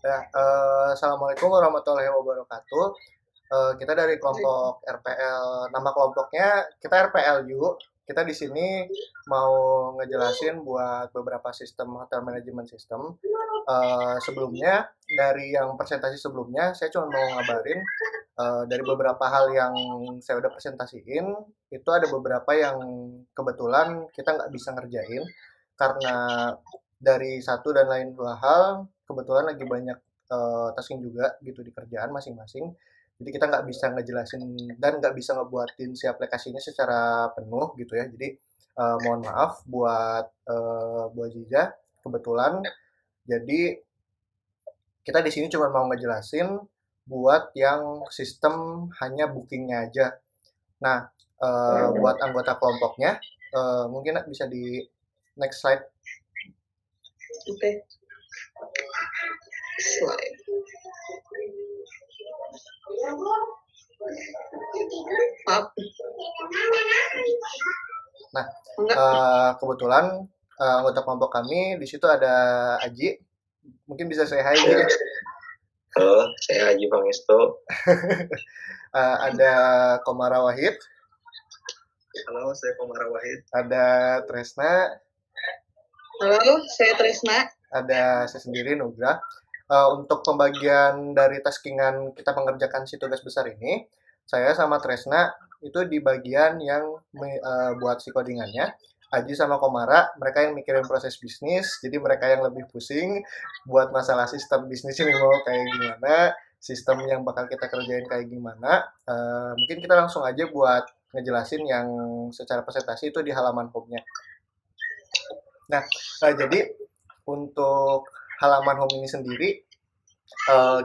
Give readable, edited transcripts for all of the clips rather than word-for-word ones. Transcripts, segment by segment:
Ya, Assalamualaikum warahmatullahi wabarakatuh. Kita dari kelompok RPL, nama kelompoknya kita RPLU. Kita di sini mau ngejelasin buat beberapa sistem hotel management system. Sebelumnya dari yang presentasi sebelumnya, saya cuma mau ngabarin dari beberapa hal yang saya udah presentasiin, itu ada beberapa yang kebetulan kita nggak bisa ngerjain karena dari satu dan lain dua hal kebetulan lagi banyak tasking juga gitu di kerjaan masing-masing. Jadi kita nggak bisa ngejelasin dan nggak bisa ngebuatin si aplikasinya secara penuh gitu ya. Jadi mohon maaf buat Ziza kebetulan. Jadi kita di sini cuma mau ngejelasin buat yang sistem hanya bookingnya aja. Nah, buat anggota kelompoknya, mungkin bisa di next slide. Oke. Slide. Maaf. Nah, kebetulan anggota kelompok kami di situ ada Aji. Mungkin bisa saya hai Aji. Halo, saya Haji Pangestu. Ada Komara Wahid. Halo, saya Komara Wahid. Ada Tresna. Halo, saya Tresna. Ada saya sendiri Nugra. Untuk pembagian dari taskingan kita mengerjakan si tugas besar ini, saya sama Tresna itu di bagian yang buat si codingannya. Aji sama Komara, mereka yang mikirin proses bisnis, jadi mereka yang lebih pusing buat masalah sistem bisnis ini mau kayak gimana, sistem yang bakal kita kerjain kayak gimana. Mungkin kita langsung aja buat ngejelasin yang secara presentasi itu di halaman home-nya. Nah, jadi untuk halaman home ini sendiri,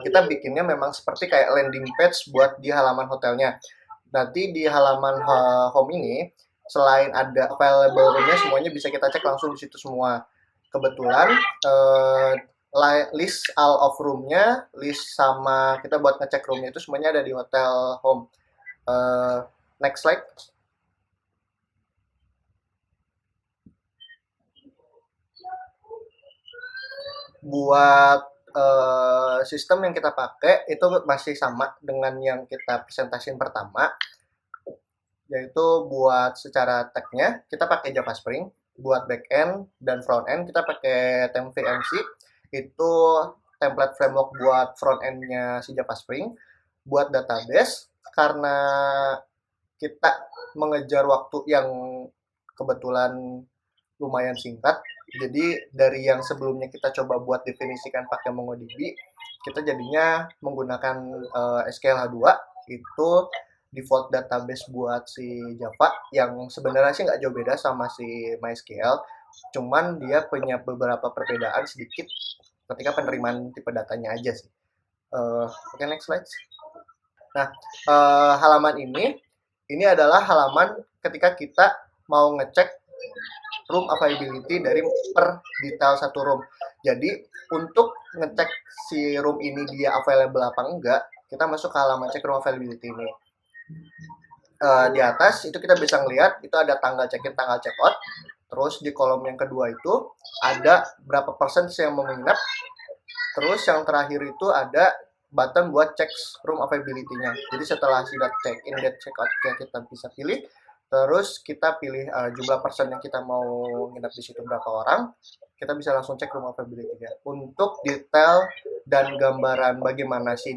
kita bikinnya memang seperti kayak landing page buat di halaman hotelnya. Nanti di halaman home ini, selain ada available room-nya, semuanya bisa kita cek langsung di situ semua. Kebetulan list all of room-nya, list sama kita buat ngecek room-nya itu semuanya ada di hotel home. Next slide. Buat sistem yang kita pakai itu masih sama dengan yang kita presentasiin pertama, yaitu buat secara tag-nya kita pakai Java Spring, buat backend dan front end kita pakai TempVMC, itu template framework buat front end-nya si Java Spring. Buat database, karena kita mengejar waktu yang kebetulan lumayan singkat, jadi dari yang sebelumnya kita coba buat definisikan pakai MongoDB, kita jadinya menggunakan SQL H2, itu default database buat si Java yang sebenarnya sih nggak jauh beda sama si MySQL, cuman dia punya beberapa perbedaan sedikit ketika penerimaan tipe datanya aja sih. Oke, next slide. Nah, halaman ini adalah halaman ketika kita mau ngecek room availability dari per detail satu room. Jadi untuk ngecek si room ini dia available apa enggak, kita masuk ke halaman cek room availability ini. Di atas itu kita bisa ngelihat itu ada tanggal check-in, tanggal check-out. Terus di kolom yang kedua itu ada berapa persen yang mau menginap. Terus yang terakhir itu ada button buat cek room availability-nya. Jadi setelah sudah check-in dan check-out kita bisa pilih. Terus kita pilih jumlah persen yang kita mau nginep di situ berapa orang, kita bisa langsung cek room availability-nya. Untuk detail dan gambaran bagaimana sih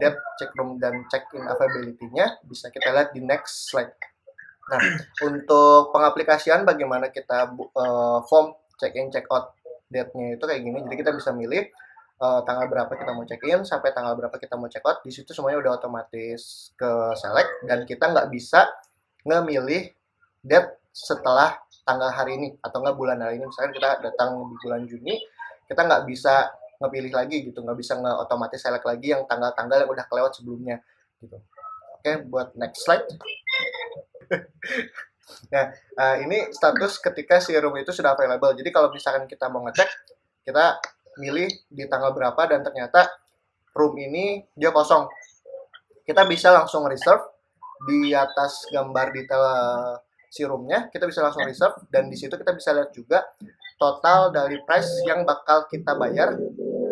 depth check room dan check-in availability-nya bisa kita lihat di next slide. Nah, untuk pengaplikasian bagaimana kita form check-in check-out date-nya itu kayak gini. Jadi kita bisa milih tanggal berapa kita mau check-in sampai tanggal berapa kita mau check-out. Di situ semuanya udah otomatis ke select dan kita nggak bisa ngemilih date setelah tanggal hari ini atau nggak bulan hari ini. Misalkan kita datang di bulan Juni, kita nggak bisa ngepilih lagi gitu, nggak bisa nge-otomatis select lagi yang tanggal-tanggal yang udah kelewat sebelumnya gitu. Oke, buat next slide. Nah, ini status ketika si room itu sudah available. Jadi kalau misalkan kita mau ngecek, kita milih di tanggal berapa dan ternyata room ini dia kosong. Kita bisa langsung reserve di atas gambar detail si roomnya, kita bisa langsung reserve dan di situ kita bisa lihat juga total dari price yang bakal kita bayar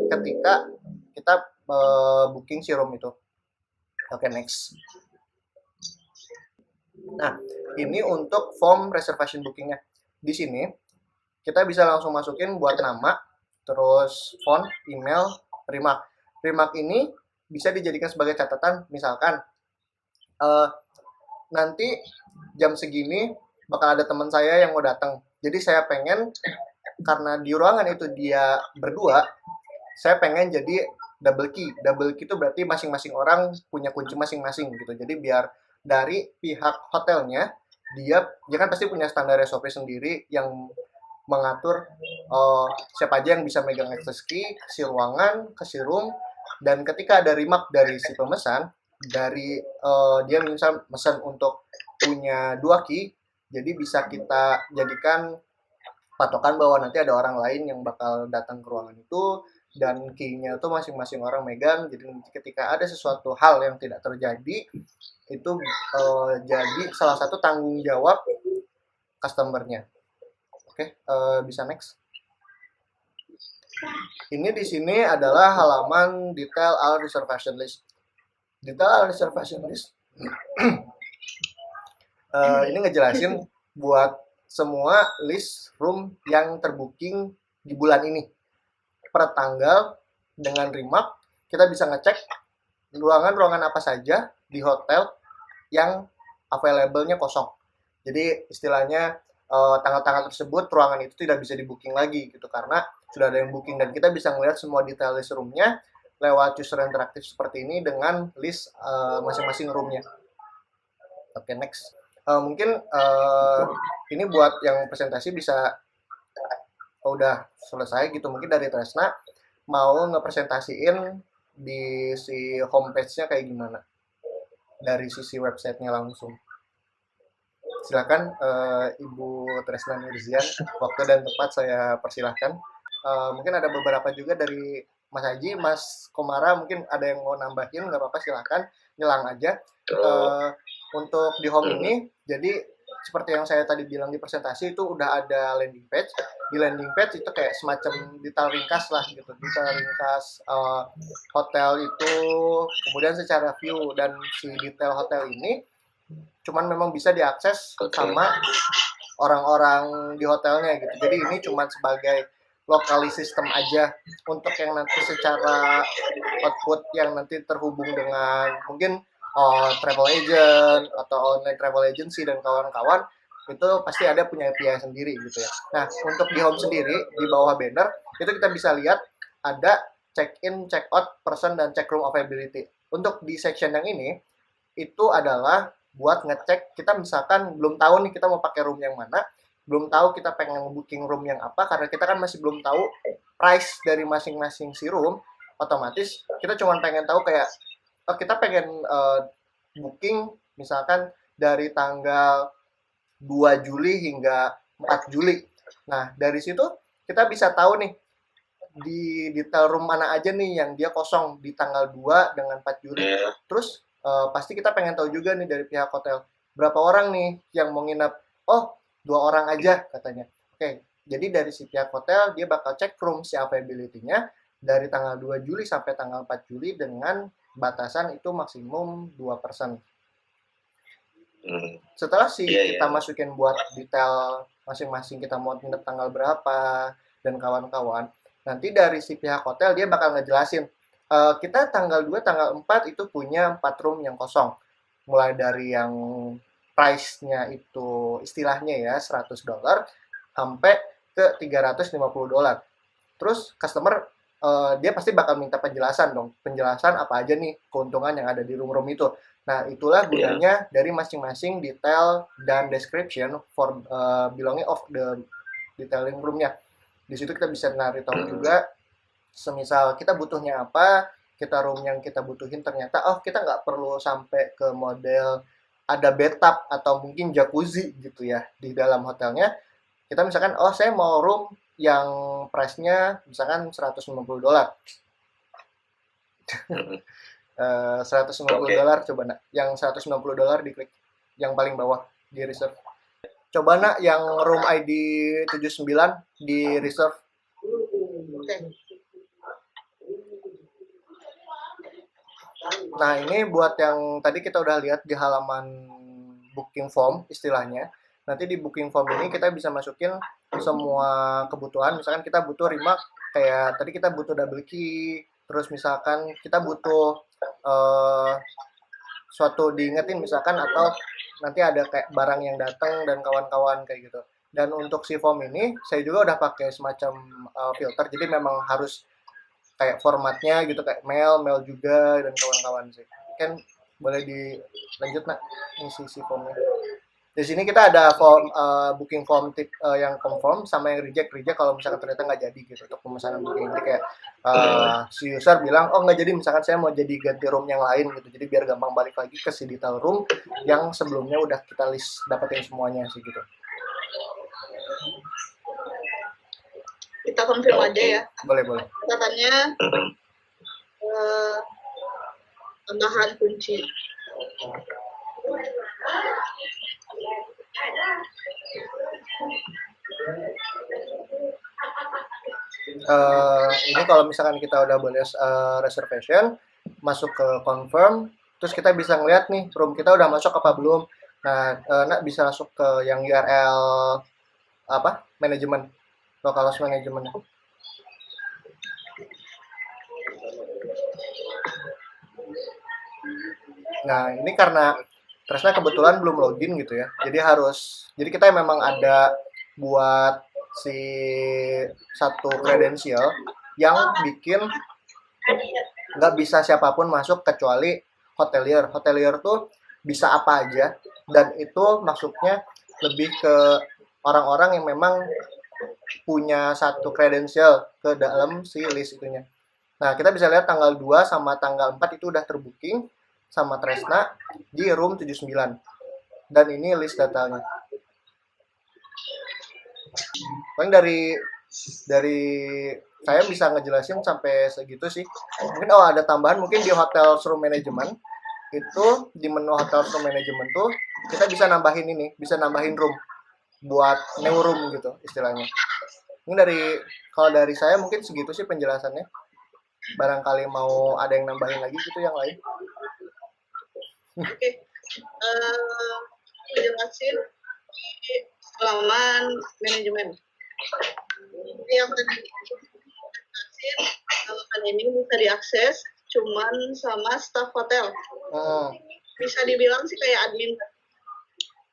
ketika kita booking si room itu. Oke, next. Nah, ini untuk form reservation bookingnya. Di sini kita bisa langsung masukin buat nama, terus phone, email, remark. Remark ini bisa dijadikan sebagai catatan, misalkan nanti jam segini bakal ada teman saya yang mau datang. Jadi saya pengen, karena di ruangan itu dia berdua, saya pengen jadi double key. Double key itu berarti masing-masing orang punya kunci masing-masing gitu. Jadi biar dari pihak hotelnya, dia kan pasti punya standar SOP sendiri yang mengatur siapa aja yang bisa megang access key ke si ruangan, ke si room, dan ketika ada remark dari si pemesan, dari dia misal pesan untuk punya 2 key, jadi bisa kita jadikan patokan bahwa nanti ada orang lain yang bakal datang ke ruangan itu, dan key-nya itu masing-masing orang megang. Jadi ketika ada sesuatu hal yang tidak terjadi, itu jadi salah satu tanggung jawab customer-nya. Oke, bisa next. Ini di sini adalah halaman detail all reservation list. Detail all reservation list ini ngejelasin buat semua list room yang terbooking di bulan ini per tanggal. Dengan remark kita bisa ngecek ruangan-ruangan apa saja di hotel yang available-nya kosong. Jadi istilahnya tanggal-tanggal tersebut ruangan itu tidak bisa di booking lagi gitu, karena sudah ada yang booking, dan kita bisa melihat semua detail list roomnya lewat user interaktif seperti ini dengan list masing-masing roomnya. Oke, next. Mungkin ini buat yang presentasi bisa udah selesai gitu. Mungkin dari Tresna mau ngepresentasiin di si homepage-nya kayak gimana dari sisi websitenya langsung. Silakan Ibu Tresna Nurzian, waktu dan tempat saya persilahkan. Mungkin ada beberapa juga dari Mas Haji, Mas Komara, mungkin ada yang mau nambahin, nggak apa-apa, silakan nyelang aja. Untuk di home ini, jadi seperti yang saya tadi bilang di presentasi, itu udah ada landing page. Di landing page itu kayak semacam detail ringkas lah gitu, detail ringkas hotel itu, kemudian secara view, dan si detail hotel ini cuman memang bisa diakses sama orang-orang di hotelnya gitu. Jadi ini cuman sebagai locally system aja untuk yang nanti secara output yang nanti terhubung dengan mungkin travel agent atau online travel agency dan kawan-kawan, itu pasti ada punya API sendiri gitu ya. Nah, untuk di home sendiri, di bawah banner, itu kita bisa lihat ada check-in, check-out, person, dan check room availability. Untuk di section yang ini, itu adalah buat ngecek, kita misalkan belum tahu nih kita mau pakai room yang mana, belum tahu kita pengen booking room yang apa, karena kita kan masih belum tahu price dari masing-masing si room, otomatis kita cuma pengen tahu kayak, kita pengen booking misalkan dari tanggal 2 Juli hingga 4 Juli. Nah, dari situ kita bisa tahu nih di detail room mana aja nih yang dia kosong di tanggal 2 dengan 4 Juli. Terus pasti kita pengen tahu juga nih dari pihak hotel berapa orang nih yang mau nginep. Oh, 2 orang aja katanya. Oke, jadi dari si pihak hotel dia bakal cek room si availability-nya dari tanggal 2 Juli sampai tanggal 4 Juli dengan batasan itu maksimum 2%. Setelah kita masukin buat detail masing-masing kita mau nginep tanggal berapa dan kawan-kawan, nanti dari si pihak hotel dia bakal ngejelasin, kita tanggal 2, tanggal 4 itu punya 4 room yang kosong. Mulai dari yang price-nya itu istilahnya ya $100 sampai ke $350. Terus customer dia pasti bakal minta penjelasan dong. Penjelasan apa aja nih keuntungan yang ada di room-room itu. Nah, itulah gunanya dari masing-masing detail dan description for belonging of the detailing room-nya. Di situ kita bisa narik tahu juga, semisal kita butuhnya apa, kita room yang kita butuhin ternyata kita nggak perlu sampai ke model ada bathtub atau mungkin jacuzzi gitu ya di dalam hotelnya. Kita misalkan saya mau room yang price-nya misalkan $150. $150 coba nak, yang $150 diklik yang paling bawah di reserve. Coba nak yang room ID 79 di reserve. Oke. Nah, ini buat yang tadi kita udah lihat di halaman booking form istilahnya. Nanti di booking form ini kita bisa masukin semua kebutuhan. Misalkan kita butuh remark kayak tadi kita butuh double key, terus misalkan kita butuh eh, suatu diingetin misalkan atau nanti ada kayak barang yang datang dan kawan-kawan kayak gitu. Dan untuk si form ini saya juga udah pakai semacam filter. Jadi memang harus kayak formatnya gitu kayak mail juga dan kawan-kawan sih. Kan boleh dilanjut nak ngisi si formnya. Di sini kita ada form booking form tip yang confirm sama yang reject kalau misalkan ternyata nggak jadi gitu untuk pemesanan booking. Jadi kayak si user bilang oh nggak jadi misalkan saya mau jadi ganti room yang lain gitu. Jadi biar gampang balik lagi ke si detail room yang sebelumnya udah kita list dapetin semuanya sih gitu. Kita konfirm aja ya. Boleh. Katanya tambahan kunci. Ini kalau misalkan kita udah boleh reservation, masuk ke confirm, terus kita bisa ngeliat nih room kita udah masuk apa belum. Nah, nak bisa masuk ke yang URL apa manajemen, localhost manajemen. Nah, ini karena Tresna kebetulan belum login gitu ya. Jadi kita memang ada buat si satu kredensial yang bikin nggak bisa siapapun masuk kecuali hotelier. Hotelier tuh bisa apa aja dan itu maksudnya lebih ke orang-orang yang memang punya satu kredensial ke dalam si list itunya. Nah, kita bisa lihat tanggal 2 sama tanggal 4 itu udah terbooking sama Tresna di room 79. Dan ini list datanya. Paling dari saya bisa ngejelasin sampai segitu sih. Mungkin ada tambahan mungkin di hotel room management itu di menu hotel room management tuh kita bisa nambahin room buat new room gitu istilahnya. Ini kalau dari saya mungkin segitu sih penjelasannya. Barangkali mau ada yang nambahin lagi gitu yang lain. Oke. Jelasin di halaman manajemen. Yang tadi jelasin halaman ini bisa diakses cuman sama staff hotel. Bisa dibilang sih kayak admin.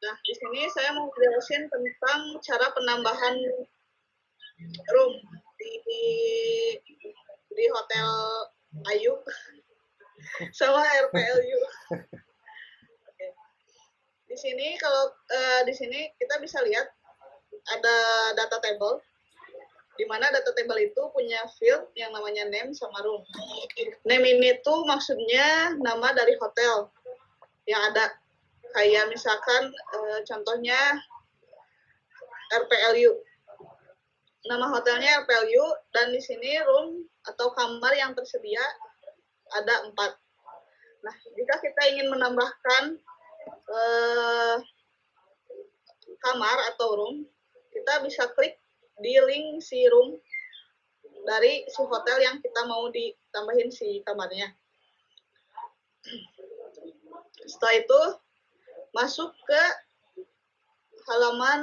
Nah, di sini saya mau jelasin tentang cara penambahan room di hotel Ayu sama RPLU. Oke. Di sini di sini kita bisa lihat ada data table, di mana data table itu punya field yang namanya name sama room. Name ini tuh maksudnya nama dari hotel yang ada. Kayak misalkan contohnya RPLU. Nama hotelnya RPLU dan di sini room atau kamar yang tersedia ada 4. Nah, jika kita ingin menambahkan kamar atau room, kita bisa klik di link si room dari si hotel yang kita mau ditambahin si kamarnya. Setelah itu, masuk ke halaman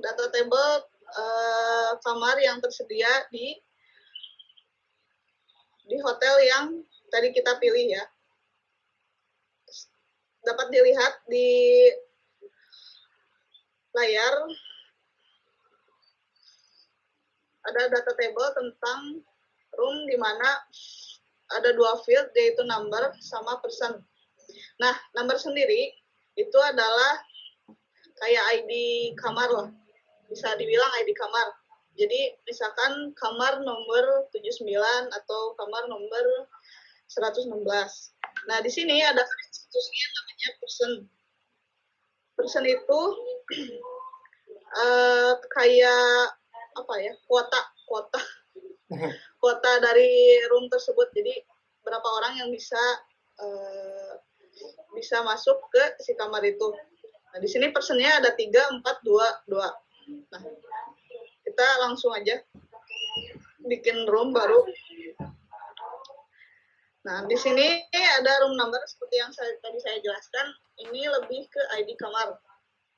data table kamar yang tersedia di hotel yang tadi kita pilih ya. Dapat dilihat di layar ada data table tentang room di mana ada 2 field yaitu number sama person. Nah, number sendiri itu adalah kayak ID kamar lah. Bisa dibilang ID kamar. Jadi misalkan kamar nomor 79 atau kamar nomor 116. Nah, di sini ada statusnya namanya person. Person itu kayak apa ya? Kuota dari room tersebut. Jadi berapa orang yang bisa masuk ke si kamar itu. Nah, di sini personnya ada 3, 4, 2, 2. Nah, kita langsung aja bikin room baru. Nah, di sini ada room number seperti yang tadi saya jelaskan. Ini lebih ke ID kamar.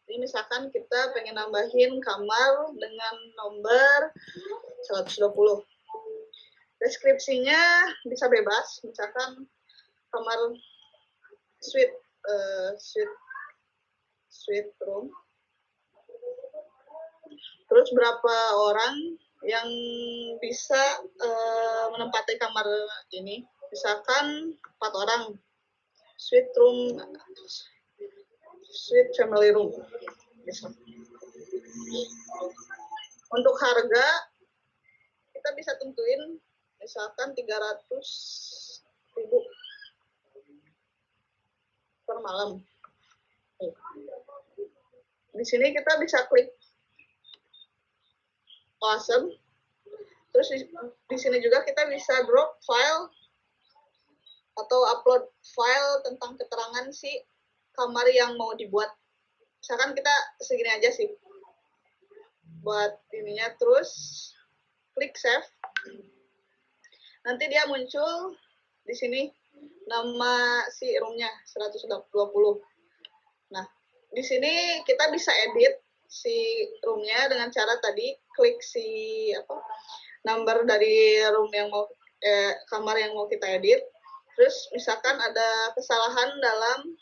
Ini misalkan kita pengen nambahin kamar dengan nomor 120. Deskripsinya bisa bebas, misalkan kamar suite suite room. Terus berapa orang yang bisa menempati kamar ini? Misalkan 4 orang. Suite room, suite family room. Untuk harga kita bisa tentuin misalkan 300.000 per malam. Di sini kita bisa klik awesome. Terus di sini juga kita bisa drop file atau upload file tentang keterangan si kamar yang mau dibuat. Misalkan kita segini aja sih buat ininya, terus klik save. Nanti dia muncul di sini nama si roomnya 120. Nah, di sini kita bisa edit si roomnya dengan cara tadi klik si number dari room yang mau kamar yang mau kita edit. Terus misalkan ada kesalahan dalam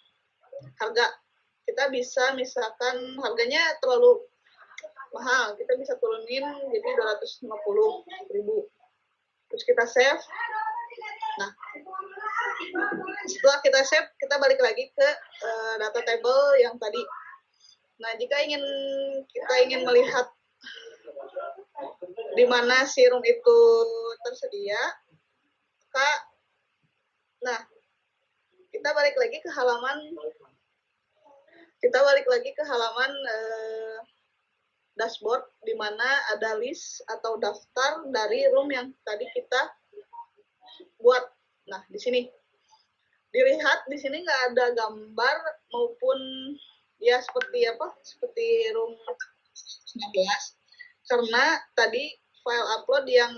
harga, kita bisa misalkan harganya terlalu mahal, kita bisa turunin jadi 250.000. Terus kita save. Nah, setelah kita save, kita balik lagi ke data table yang tadi. Nah, jika kita ingin melihat di mana si room itu tersedia, nah, kita balik lagi ke halaman dashboard, di mana ada list atau daftar dari room yang tadi kita buat. Nah, di sini dilihat, di sini nggak ada gambar maupun ya seperti room 19, karena tadi file upload yang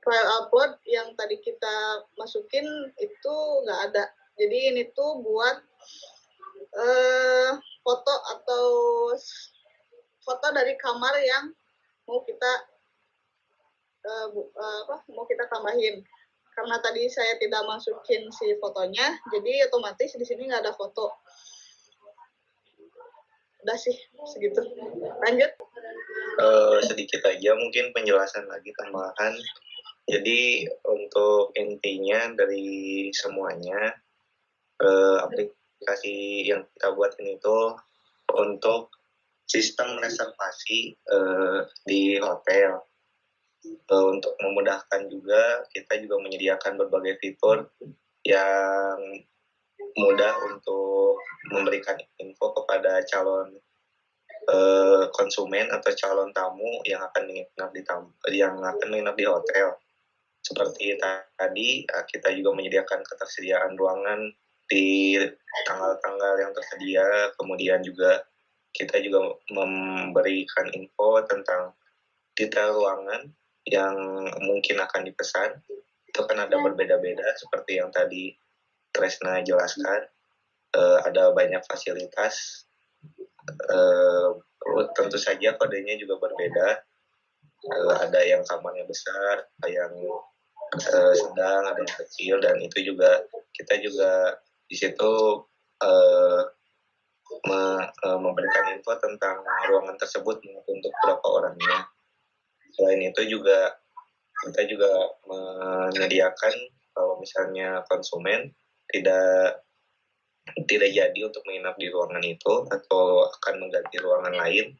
file upload yang tadi kita masukin itu nggak ada. Jadi ini tuh buat foto atau foto dari kamar yang mau kita mau kita tambahin. Karena tadi saya tidak masukin si fotonya, jadi otomatis di sini nggak ada foto. Udah sih segitu. Lanjut. Sedikit aja mungkin penjelasan lagi tambahan. Jadi untuk intinya dari semuanya, aplikasi yang kita buat ini tuh untuk sistem reservasi di hotel. Untuk memudahkan juga, kita juga menyediakan berbagai fitur yang mudah untuk memberikan info kepada calon konsumen atau calon tamu yang akan menginap di hotel. Seperti tadi, kita juga menyediakan ketersediaan ruangan di tanggal-tanggal yang tersedia, kemudian juga kita juga memberikan info tentang detail ruangan yang mungkin akan dipesan. Itu kan ada berbeda-beda, seperti yang tadi Tresna jelaskan, ada banyak fasilitas, tentu saja kodenya juga berbeda, ada yang kamarnya besar, ada yang sedang, ada yang kecil, dan itu juga kita juga di situ memberikan info tentang ruangan tersebut untuk berapa orangnya. Selain itu juga kita juga menyediakan kalau misalnya konsumen tidak jadi untuk menginap di ruangan itu atau akan mengganti ruangan lain,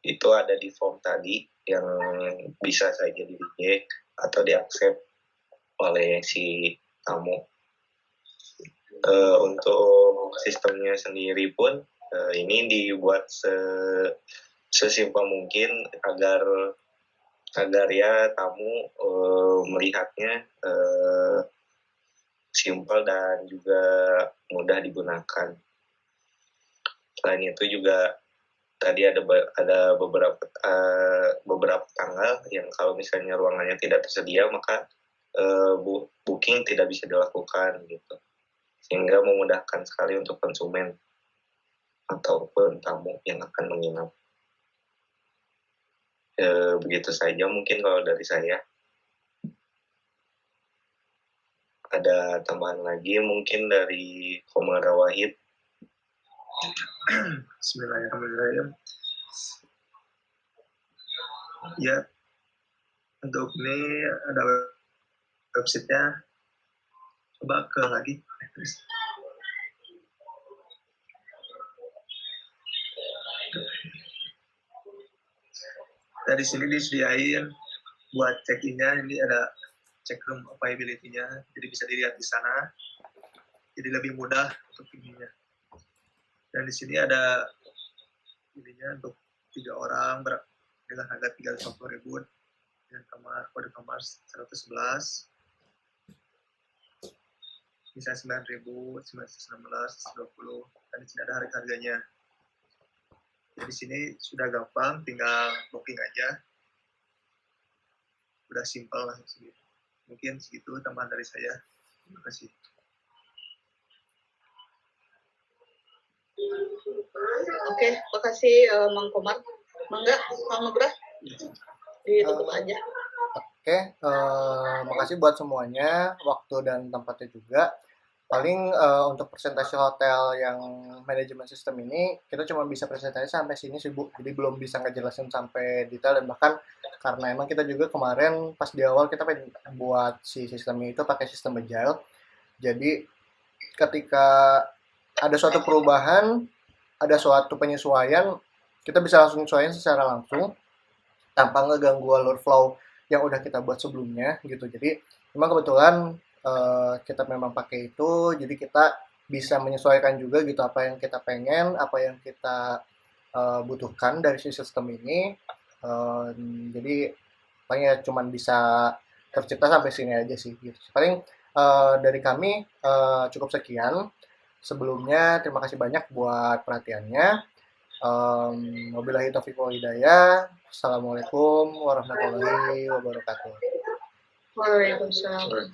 itu ada di form tadi yang bisa saja di-reject atau di-accept oleh si tamu. Untuk sistemnya sendiri pun ini dibuat sesimpel mungkin agar ya tamu melihatnya simpel dan juga mudah digunakan. Selain itu juga tadi ada beberapa tanggal yang kalau misalnya ruangannya tidak tersedia maka booking tidak bisa dilakukan gitu, sehingga memudahkan sekali untuk konsumen ataupun tamu yang akan menginap. Begitu saja mungkin kalau dari saya. Ada tambahan lagi mungkin dari Komara Wahid. Bismillahirrahmanirrahim. Ya, untuk ini ada websitenya. Coba ke lagi. Dari sini disediain buat check-in-nya, ini ada check room availability-nya, jadi bisa dilihat di sana. Jadi lebih mudah untuk ininya. Dan di sini ada ininya untuk 3 orang dengan harga 350.000 dengan kode kamar 111. Bisa 9.000, 916, 120, dan di sini ada harga-harganya. Jadi di sini sudah gampang, tinggal booking aja. Udah simpel lah segitu. Mungkin segitu tambahan dari saya. Terima kasih. Oke, makasih Mang Komar. Mangga, Mang Nugrah, ditutup aja. Oke, makasih buat semuanya, waktu dan tempatnya juga. Paling untuk presentasi hotel yang manajemen sistem ini, kita cuma bisa presentasi sampai sini sih Bu, jadi belum bisa ngejelasin sampai detail, dan bahkan karena emang kita juga kemarin pas di awal kita pengen buat si sistemnya itu pakai sistem agile, jadi ketika ada suatu perubahan, ada suatu penyesuaian, kita bisa langsung nyesuaiin secara langsung tanpa ngeganggu alur flow yang udah kita buat sebelumnya gitu. Jadi memang kebetulan kita memang pakai itu, jadi kita bisa menyesuaikan juga gitu apa yang kita pengen, apa yang kita butuhkan dari si sistem ini. Jadi paling ya cuman bisa tercipta sampai sini aja sih gitu. Paling dari kami cukup sekian. Sebelumnya terima kasih banyak buat perhatiannya. Wabillahi taufiq wal hidayah. Assalamualaikum warahmatullahi wabarakatuh. Waalaikumsalam.